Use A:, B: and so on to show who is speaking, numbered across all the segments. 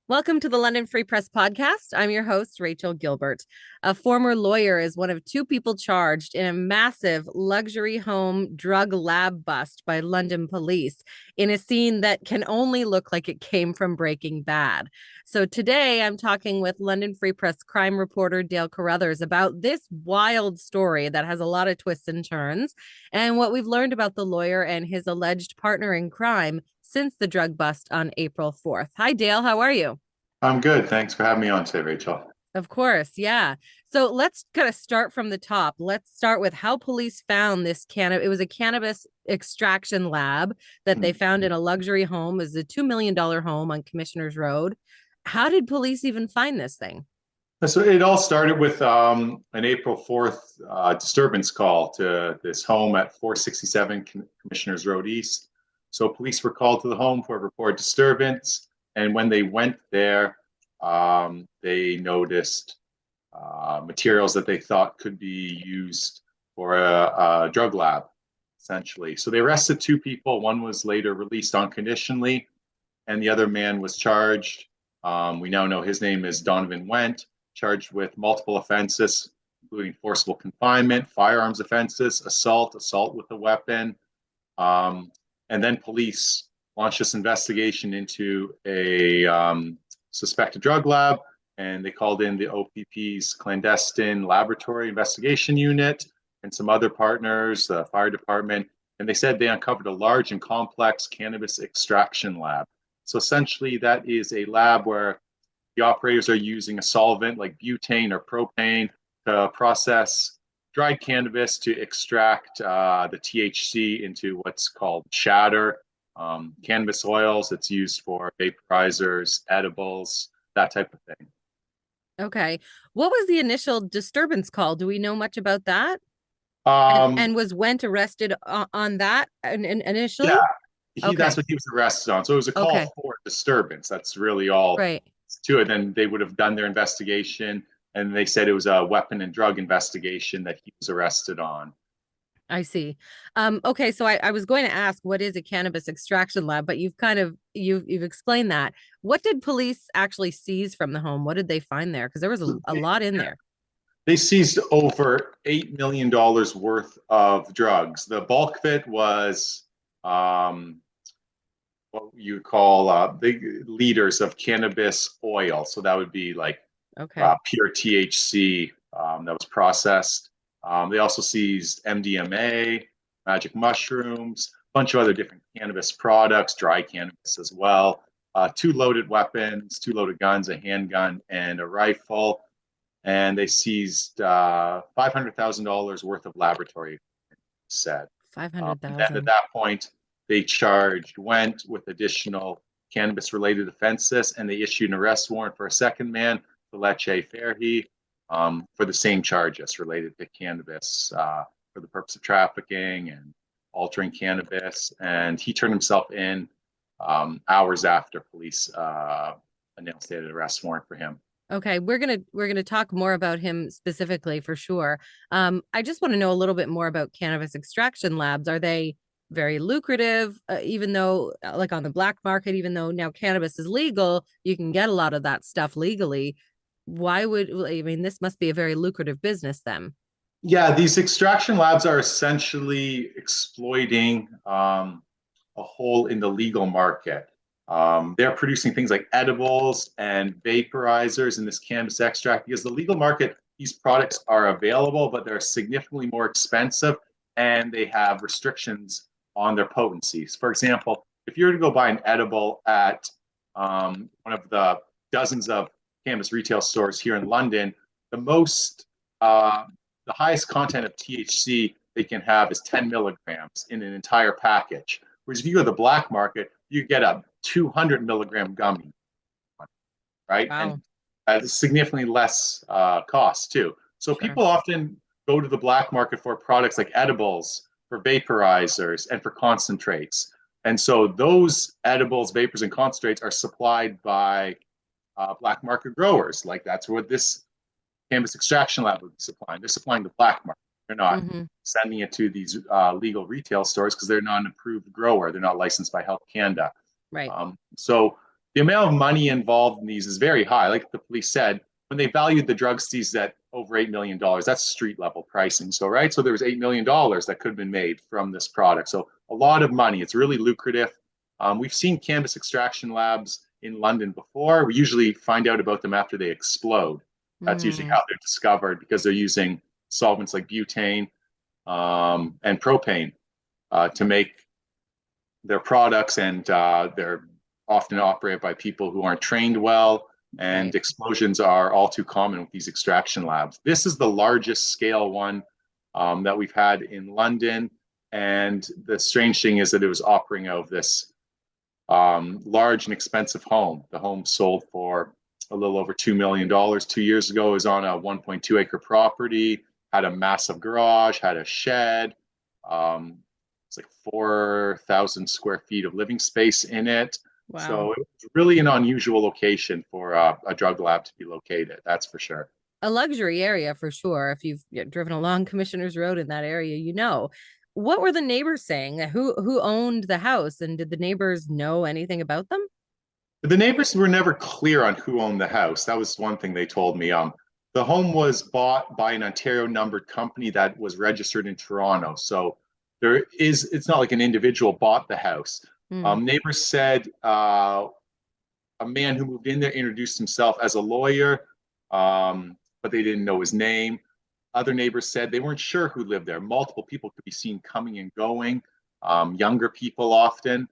A: Welcome to the London Free Press Podcast. I'm your host, Rachel Gilbert. A former lawyer is one of two people charged in a massive luxury home drug lab bust by London police in a scene that can only look like it came from Breaking Bad. So today I'm talking with London Free Press crime reporter Dale Carruthers about this wild story that has a lot of twists and turns and what we've learned about the lawyer and his alleged partner in crime since the drug bust on April 4th. Hi, Dale. How are you?
B: I'm good. Thanks for having me on today, Rachel.
A: Of course. Yeah. So let's kind of start from the top. Let's start with how police found this cannabis. It was a cannabis extraction lab that they found in a luxury home. It was a $2 million home on Commissioners Road. How did police even find this thing?
B: So it all started with an April 4th disturbance call to this home at 467 Commissioners Road East. So police were called to the home for a report disturbance. And when they went there, they noticed materials that they thought could be used for a drug lab, essentially. So they arrested two people. One was later released unconditionally, and the other man was charged. We now know his name is Donovan Went, charged with multiple offenses, including forcible confinement, firearms offenses, assault with a weapon. And then police launched this investigation into a suspected drug lab, and they called in the OPP's clandestine laboratory investigation unit and some other partners, the fire department, and they said they uncovered a large and complex cannabis extraction lab. So essentially that is a lab where the operators are using a solvent like butane or propane to process dried cannabis to extract the THC into what's called shatter. Cannabis oils, it's used for vaporizers, edibles, that type of thing.
A: Okay. What was the initial disturbance call? Do we know much about that? And
B: Um,
A: was Went arrested on that initially?
B: yeah, that's
A: Okay.
B: what he was arrested on. So it was a call
A: Okay.
B: for disturbance. That's really all
A: Right.
B: to it. Then they would have done their investigation, and they said it was a weapon and drug investigation that he was arrested on.
A: I see. Okay, so I was going to ask what is a cannabis extraction lab, but you've explained that. What did police actually seize from the home? What did they find there? Because there was
B: So
A: a lot in there.
B: they seized over $8 million worth of drugs. The bulk of it was what you call big liters of cannabis oil. So that would be like
A: Okay.
B: pure THC that was processed. They also seized MDMA, magic mushrooms, a bunch of other different cannabis products, dry cannabis as well. Two loaded weapons, two loaded guns, a handgun, and a rifle. And they seized $500,000 worth of laboratory said. And then at
A: 500,000.
B: that point, they charged Went with additional cannabis-related offenses, and they issued an arrest warrant for a second man, Feleche Ferhi, for the same charges related to cannabis for the purpose of trafficking and altering cannabis. And he turned himself in hours after police announced they had an arrest warrant for him.
A: Okay, we're gonna talk more about him specifically for sure. I just want to know a little bit more about cannabis extraction labs. Are they very lucrative? Even though, like on the black market, even though now cannabis is legal, you can get a lot of that stuff legally. Why would I mean this must be a very lucrative business then?
B: Yeah, these extraction labs are essentially exploiting a hole in the legal market. They're producing things like edibles and vaporizers in this cannabis extract because the legal market, these products are available, but they're significantly more expensive and they have restrictions on their potencies. For example, if you were to go buy an edible at one of the dozens of cannabis retail stores here in London, the most the highest content of THC they can have is 10 milligrams in an entire package. Whereas if you go to the black market, you get a 200 milligram gummy, right?
A: Wow.
B: And at significantly less cost too. So
A: Sure.
B: people often go to the black market for products like edibles, for vaporizers, and for concentrates. And so those edibles, vapors, and concentrates are supplied by black market growers. Like that's what this cannabis extraction lab would be supplying. They're supplying the black market. They're not
A: Mm-hmm.
B: sending it to these legal retail stores because they're not an approved grower. They're not licensed by Health Canada.
A: Right.
B: So the amount of money involved in these is very high. Like the police said, when they valued the drug seized at over $8 million, that's street level pricing. So, right. So there was $8 million that could have been made from this product. So a lot of money. It's really lucrative. We've seen cannabis extraction labs in London before. We usually find out about them after they explode. That's usually how they're discovered, because they're using solvents like butane and propane to make their products, and they're often operated by people who aren't trained well, and
A: Right.
B: explosions are all too common with these extraction labs. This is the largest scale one that we've had in London, and the strange thing is that it was operating out of this large and expensive home. The home sold for a little over $2 million 2 years ago. It was on a 1.2 acre property, had a massive garage, had a shed. It's like 4,000 square feet of living space in it.
A: Wow.
B: So it was really an unusual location for a drug lab to be located. That's for sure.
A: A luxury area for sure. If you've driven along Commissioner's Road in that area, you know. What were the neighbors saying? Who owned the house, and did the neighbors know anything about them?
B: The neighbors were never clear on who owned the house. That was one thing they told me. The home was bought by an Ontario numbered company that was registered in Toronto. So it's not like an individual bought the house. Neighbors said a man who moved in there introduced himself as a lawyer, but they didn't know his name. Other neighbors said they weren't sure who lived there. Multiple people could be seen coming and going, younger people often.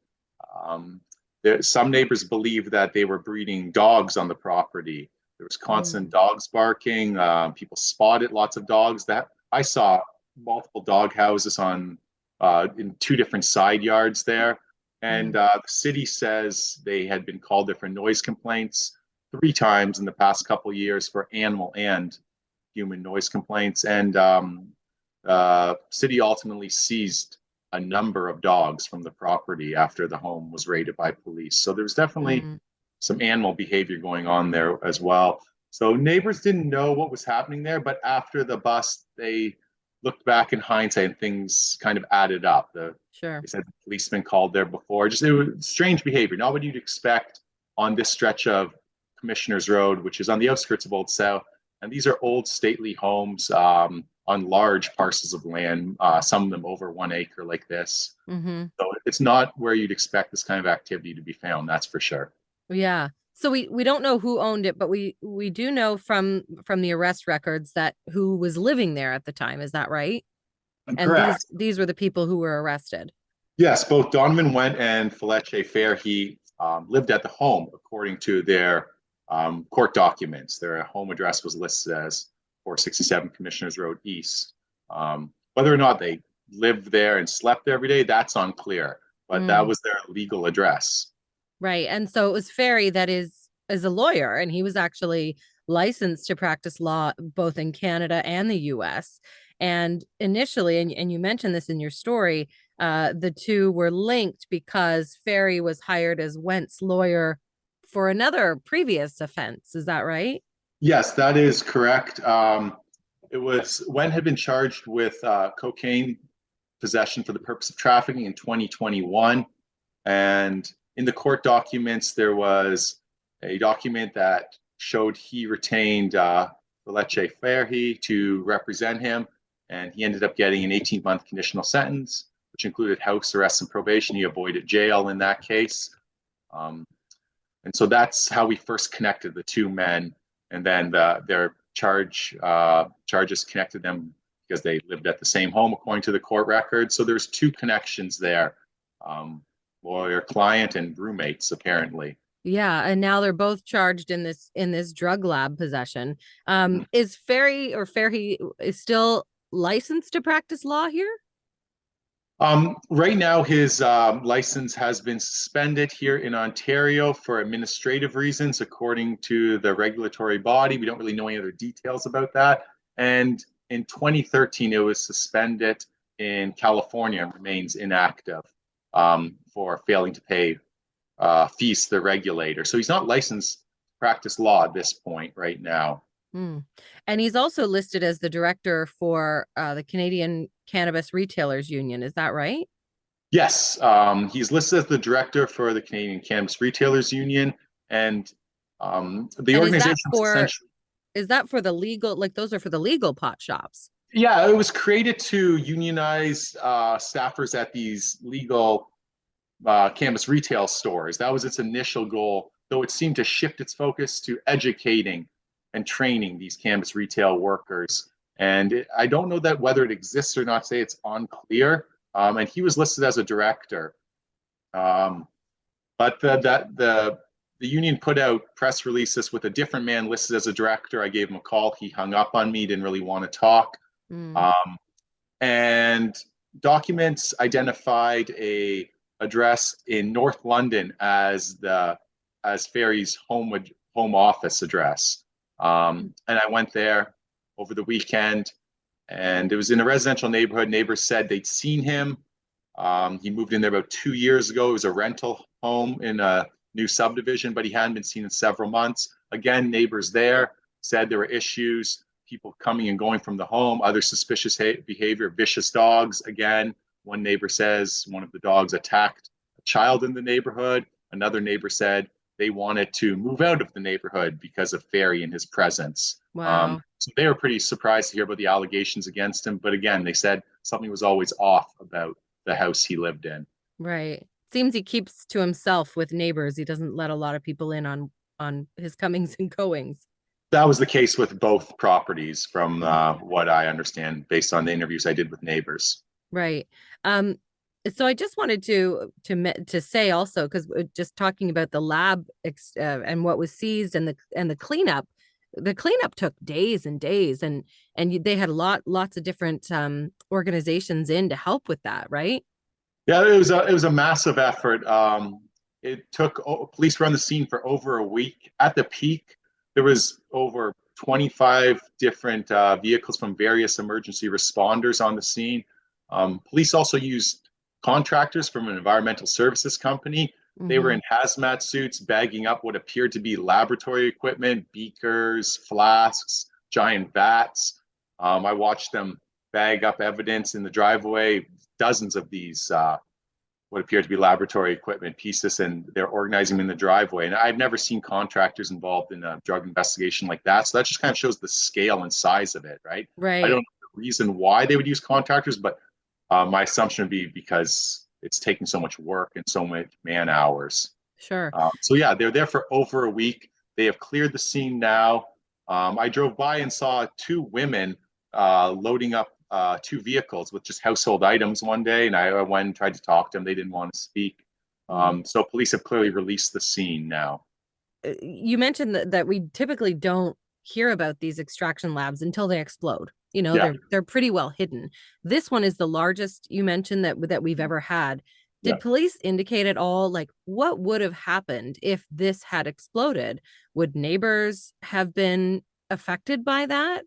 B: Some neighbors believed that they were breeding dogs on the property. There was constant dogs barking. People spotted lots of dogs. That I saw multiple dog houses on in two different side yards there. And the city says they had been called there for noise complaints 3 times in the past couple of years for animal and human noise complaints. And city ultimately seized a number of dogs from the property after the home was raided by police. So there's definitely some animal behavior going on there as well. So neighbors didn't know what was happening there, but after the bust, they looked back in hindsight and things kind of added up.
A: Sure.
B: They said the policeman called there before. Just it was strange behavior, not what you'd expect on this stretch of Commissioner's Road, which is on the outskirts of Old South. And these are old stately homes on large parcels of land, some of them over 1 acre like this. So it's not where you'd expect this kind of activity to be found, that's for sure.
A: Yeah. So we don't know who owned it, but we do know from the arrest records that who was living there at the time. Is that right? And
B: correct.
A: These were the people who were arrested.
B: Yes, both Donovan Went and Felice Fairhey lived at the home according to their court documents. Their home address was listed as 467 Commissioners Road East. Whether or not they lived there and slept there every day, that's unclear. But that was their legal address.
A: Right. And so it was Ferry that is a lawyer, and he was actually licensed to practice law both in Canada and the US. And initially, and you mentioned this in your story, the two were linked because Ferry was hired as Went's lawyer for another previous offense. Is that right?
B: Yes, that is correct. It was Went had been charged with cocaine possession for the purpose of trafficking in 2021. And in the court documents, there was a document that showed he retained Felice Fairhey to represent him, and he ended up getting an 18-month conditional sentence, which included house arrest and probation. He avoided jail in that case. And so that's how we first connected the two men, and then their charges connected them because they lived at the same home according to the court record. So there's two connections there. Lawyer, client, and roommates, apparently.
A: Yeah, and now they're both charged in this drug lab possession. Is Fairhey is still licensed to practice law here?
B: Right now, his license has been suspended here in Ontario for administrative reasons, according to the regulatory body. We don't really know any other details about that. And in 2013, it was suspended in California and remains inactive for failing to pay fees to the regulator. So he's not licensed to practice law at this point right now.
A: And he's also listed as the director for the Canadian Cannabis Retailers Union. Is that right?
B: Yes, he's listed as the director for the Canadian Cannabis Retailers Union. And the
A: And
B: organization essentially,
A: is that for the legal, like those are for the legal pot shops?
B: yeah, it was created to unionize staffers at these legal cannabis retail stores. That was its initial goal, though it seemed to shift its focus to educating and training these cannabis retail workers. And I don't know that whether it exists or not, say it's unclear. And he was listed as a director. Um, but the union put out press releases with a different man listed as a director. I gave him a call. He hung up on me, didn't really want to talk.
A: Mm.
B: Um, and documents identified a address in North London as Ferry's home office address. And I went there over the weekend, and it was in a residential neighborhood. Neighbors said they'd seen him. He moved in there about 2 years ago. It was a rental home in a new subdivision, but he hadn't been seen in several months. Again, neighbors there said there were issues, people coming and going from the home, other suspicious behavior, vicious dogs. Again, one neighbor says one of the dogs attacked a child in the neighborhood. Another neighbor said they wanted to move out of the neighborhood because of Ferry and his presence.
A: Wow.
B: So they were pretty surprised to hear about the allegations against him. But again, they said something was always off about the house he lived in.
A: Right. Seems he keeps to himself with neighbors. He doesn't let a lot of people in on his comings and goings.
B: That was the case with both properties, from what I understand, based on the interviews I did with neighbors.
A: Right. So I just wanted to say also, because just talking about the lab and what was seized and the cleanup. The cleanup took days and days, and they had lots of different organizations in to help with that, right?
B: Yeah, it was a massive effort. It took police were on the scene for over a week. At the peak, there was over 25 different vehicles from various emergency responders on the scene. Police also used contractors from an environmental services company. They were in hazmat suits, bagging up what appeared to be laboratory equipment, beakers, flasks, giant vats. I watched them bag up evidence in the driveway, dozens of these what appeared to be laboratory equipment pieces, and they're organizing them in the driveway. And I've never seen contractors involved in a drug investigation like that. So that just kind of shows the scale and size of it, right? I don't
A: Right.
B: know the reason why they would use contractors, but my assumption would be because it's taking so much work and so much man hours.
A: Sure.
B: So yeah, they're there for over a week. They have cleared the scene now. I drove by and saw two women loading up two vehicles with just household items one day, and I went and tried to talk to them. They didn't want to speak. So police have clearly released the scene now.
A: You mentioned that we typically don't hear about these extraction labs until they explode. You know,
B: Yeah,
A: they're pretty well hidden. This one is the largest you mentioned that we've ever had.
B: yeah.
A: Did police indicate at all, like, what would have happened if this had exploded? Would neighbors have been affected by that?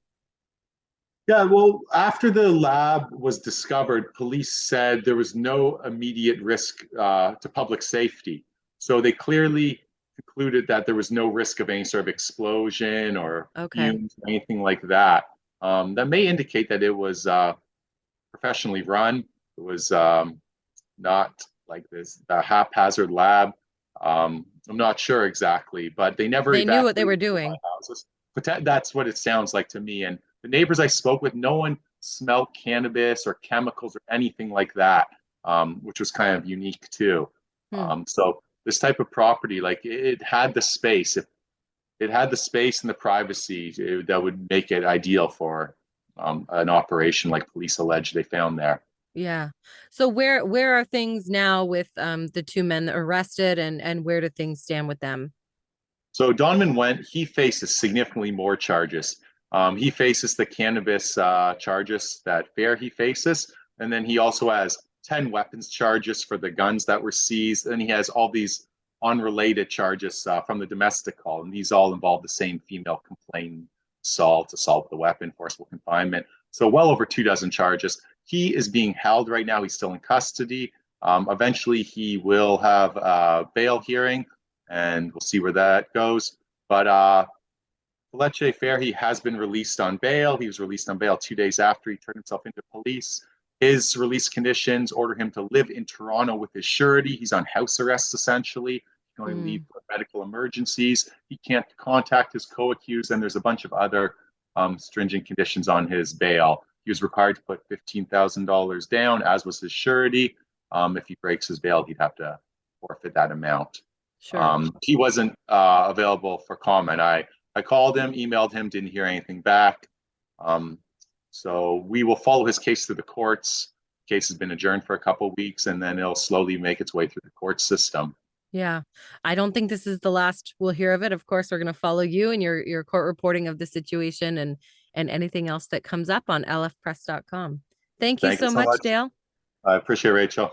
B: Yeah, well, after the lab was discovered, police said there was no immediate risk to public safety. So they clearly concluded that there was no risk of any sort of explosion or
A: Okay.
B: fumes or anything like that. That may indicate that it was professionally run. It was not like this a haphazard lab. I'm not sure exactly, but they never
A: They knew what they were
B: evacuated the
A: doing.
B: houses. But that's what it sounds like to me. And the neighbors I spoke with, no one smelled cannabis or chemicals or anything like that, which was kind of unique too.
A: Hmm.
B: So this type of property, like it had the space. If it had the space and the privacy, that would make it ideal for an operation like police allege they found there.
A: Yeah. So where are things now with the two men arrested, and where do things stand with them?
B: So Donovan went, he faces significantly more charges. He faces the cannabis charges that Fair he faces. And then he also has 10 weapons charges for the guns that were seized. And he has all these unrelated charges from the domestic call. And these all involve the same female complaint, assault with a weapon, forcible confinement. So well over 2 dozen charges. He is being held right now. He's still in custody. Eventually, he will have a bail hearing, and we'll see where that goes. But Fletcher Fair, he has been released on bail. He was released on bail 2 days after he turned himself into police. His release conditions order him to live in Toronto with his surety. He's on house arrest, essentially. He can only leave
A: Mm.
B: for medical emergencies. He can't contact his co-accused, and there's a bunch of other stringent conditions on his bail. He was required to put $15,000 down, as was his surety. If he breaks his bail, he'd have to forfeit that amount.
A: Sure.
B: He wasn't available for comment. I called him, emailed him, didn't hear anything back. So we will follow his case through the courts. The case has been adjourned for a couple of weeks, and then it'll slowly make its way through the court system.
A: Yeah. I don't think this is the last we'll hear of it. Of course, we're going to follow you and your court reporting of the situation and anything else that comes up on lfpress.com. Thank you
B: Thank you
A: so
B: so
A: much,
B: much.
A: Dale.
B: I appreciate it, Rachel.